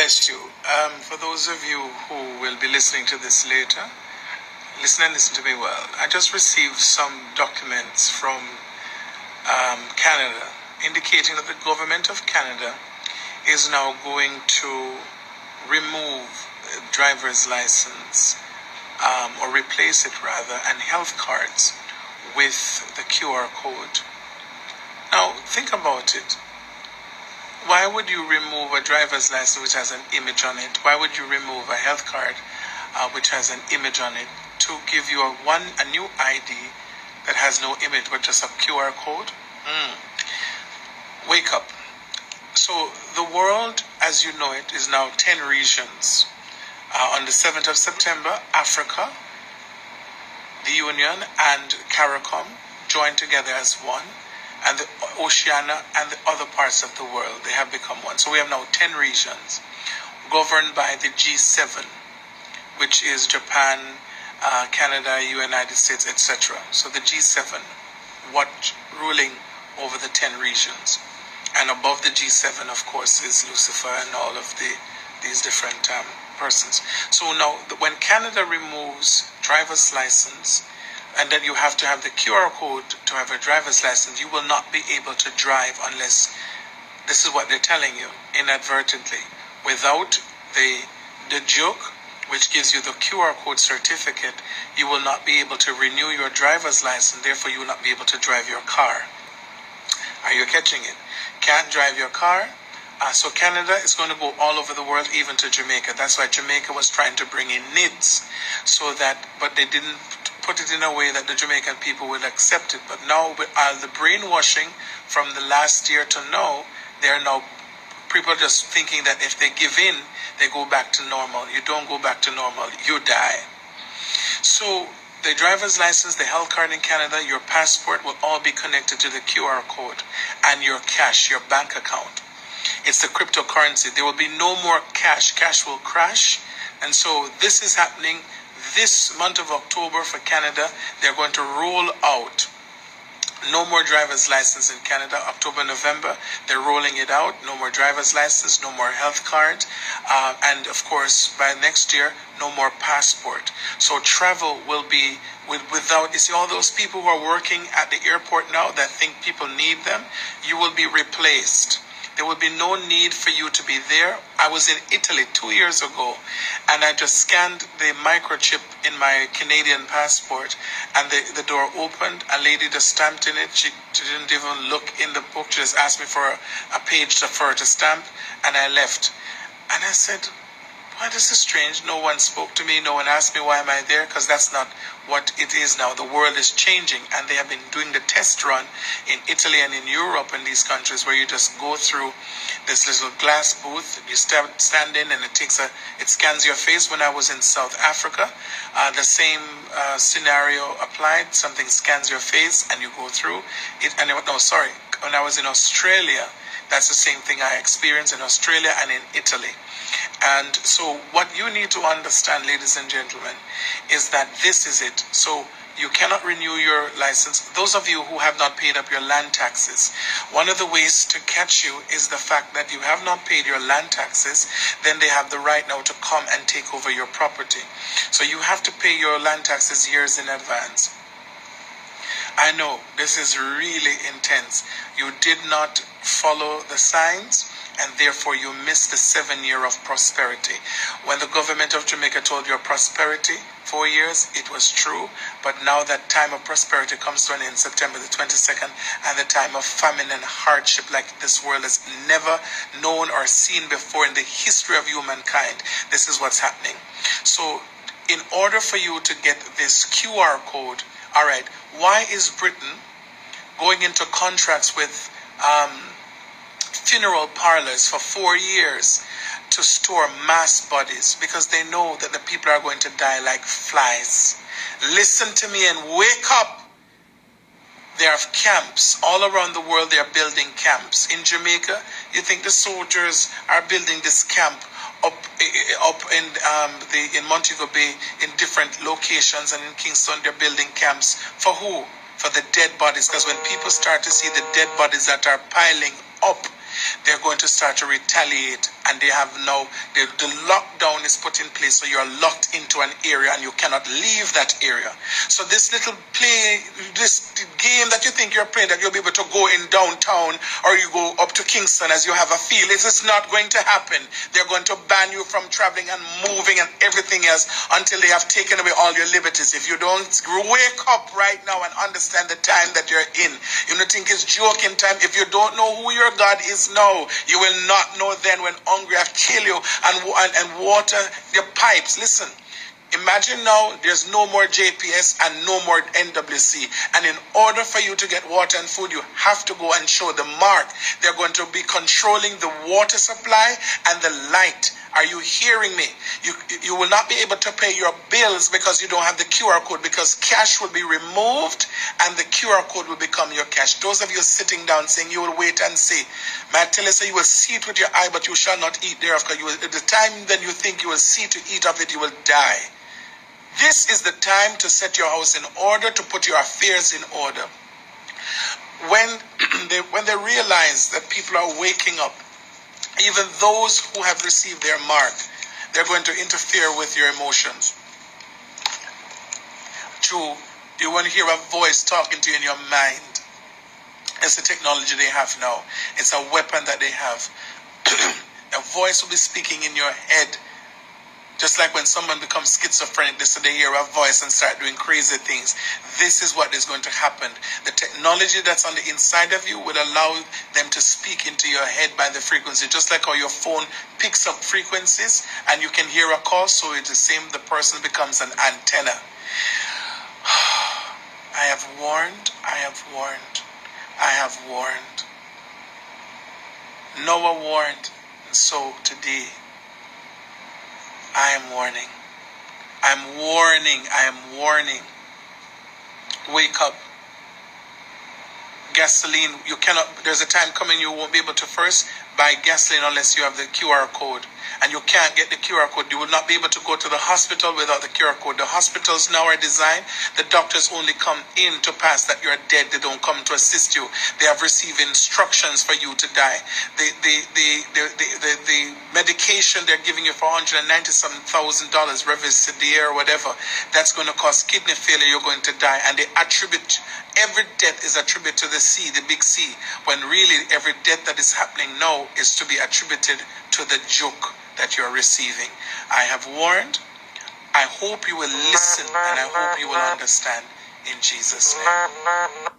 bless you. For those of you who will be listening to this later, listen to me well. I just received some documents from Canada indicating that the government of Canada is now going to remove driver's license or replace it rather, and health cards with the QR code. Now, think about it. Why would you remove a driver's license which has an image on it? Why would you remove a health card which has an image on it to give you a new ID that has no image but just a QR code? Wake up. So the world, as you know it, is now 10 regions. On the 7th of September, Africa, the Union, and CARICOM joined together as one. And the Oceania and the other parts of the world, they have become one. So we have now 10 regions governed by the G7, which is Japan, Canada, United States, etc. So the G7, ruling over the 10 regions. And above the G7, of course, is Lucifer and all of these different persons. So now, when Canada removes driver's license, and then you have to have the QR code to have a driver's license, you will not be able to drive unless, this is what they're telling you, inadvertently. Without the joke, which gives you the QR code certificate, you will not be able to renew your driver's license, therefore you will not be able to drive your car. Are you catching it? Can't drive your car. So Canada is going to go all over the world, even to Jamaica. That's why Jamaica was trying to bring in NIDS, but they didn't put it in a way that the Jamaican people would accept it. But now, with all the brainwashing from the last year to now, people just thinking that if they give in, they go back to normal. You don't go back to normal, you die. So the driver's license, the health card in Canada, your passport will all be connected to the QR code, and your cash, your bank account. It's the cryptocurrency. There will be no more cash. Cash will crash. And so this is happening this month of October for Canada. They're going to roll out no more driver's license in Canada. October, November, they're rolling it out. No more driver's license, no more health card. And of course, by next year, no more passport. So travel will be without, you see all those people who are working at the airport now that think people need them, you will be replaced. There will be no need for you to be there. I was in Italy 2 years ago, and I just scanned the microchip in my Canadian passport, and the door opened. A lady just stamped in it. She didn't even look in the book. She just asked me for a page for her to stamp, and I left. And I said, why, this is strange. No one spoke to me. No one asked me why am I there, because that's not what it is now. The world is changing, and they have been doing the test run in Italy and in Europe and these countries where you just go through this little glass booth. You stand in, and it scans your face. When I was in South Africa, the same scenario applied. Something scans your face, and you go through it. When I was in Australia, that's the same thing I experienced in Australia and in Italy. And so what you need to understand, ladies and gentlemen, is that this is it. So you cannot renew your license. Those of you who have not paid up your land taxes, one of the ways to catch you is the fact that you have not paid your land taxes. Then they have the right now to come and take over your property. So you have to pay your land taxes years in advance. I know this is really intense. You did not follow the signs, and therefore you missed the 7 year of prosperity. When the government of Jamaica told you prosperity, 4 years, it was true. But now that time of prosperity comes to an end, September the 22nd, and the time of famine and hardship like this world has never known or seen before in the history of humankind. This is what's happening. So in order for you to get this QR code, all right, why is Britain going into contracts with funeral parlors for 4 years to store mass bodies? Because they know that the people are going to die like flies. Listen to me and wake up. There are camps all around the world. They are building camps. In Jamaica, you think the soldiers are building this camp up in Montego Bay in different locations, and in Kingston they're building camps for who? For the dead bodies. Because when people start to see the dead bodies that are piling up, they're going to start to retaliate, and they have now, the lockdown is put in place, so you're locked into an area and you cannot leave that area. So this little this game that you think you're playing, that you'll be able to go in downtown or you go up to Kingston as you have a feel, it is not going to happen. They're going to ban you from traveling and moving and everything else until they have taken away all your liberties. If you don't wake up right now and understand the time that you're in, you don't think it's joking time. If you don't know who your God is now, you will not know then when hungry have killed you and water your pipes. Listen, imagine now there's no more JPS and no more NWC. And in order for you to get water and food, you have to go and show the mark. They're going to be controlling the water supply and the light. Are you hearing me? You will not be able to pay your bills because you don't have the QR code, because cash will be removed and the QR code will become your cash. Those of you sitting down saying you will wait and see, may I tell you, so you will see it with your eye, but you shall not eat thereof. Because at the time then you think you will see to eat of it, you will die. This is the time to set your house in order, to put your affairs in order. When they realize that people are waking up, even those who have received their mark, they're going to interfere with your emotions. True, you want to hear a voice talking to you in your mind. It's the technology they have now. It's a weapon that they have. A voice will be speaking in your head. Just like when someone becomes schizophrenic, they hear a voice and start doing crazy things. This is what is going to happen. The technology that's on the inside of you will allow them to speak into your head by the frequency. Just like how your phone picks up frequencies and you can hear a call, so it's the same, the person becomes an antenna. I have warned, I have warned, I have warned. Noah warned, and so today, I am warning. I'm warning. I am warning. Wake up. Gasoline, you cannot, there's a time coming you won't be able to first buy gasoline unless you have the QR code. And you can't get the QR code. You will not be able to go to the hospital without the QR code. The hospitals now are designed, the doctors only come in to pass that you're dead. They don't come to assist you. They have received instructions for you to die. The medication they're giving you for $197,000, Revicidia or whatever, that's going to cause kidney failure. You're going to die. And they attribute, every death is attributed to the C, the big C, when really every death that is happening now is to be attributed to the joke that you're receiving. I have warned. I hope you will listen and I hope you will understand in Jesus' name.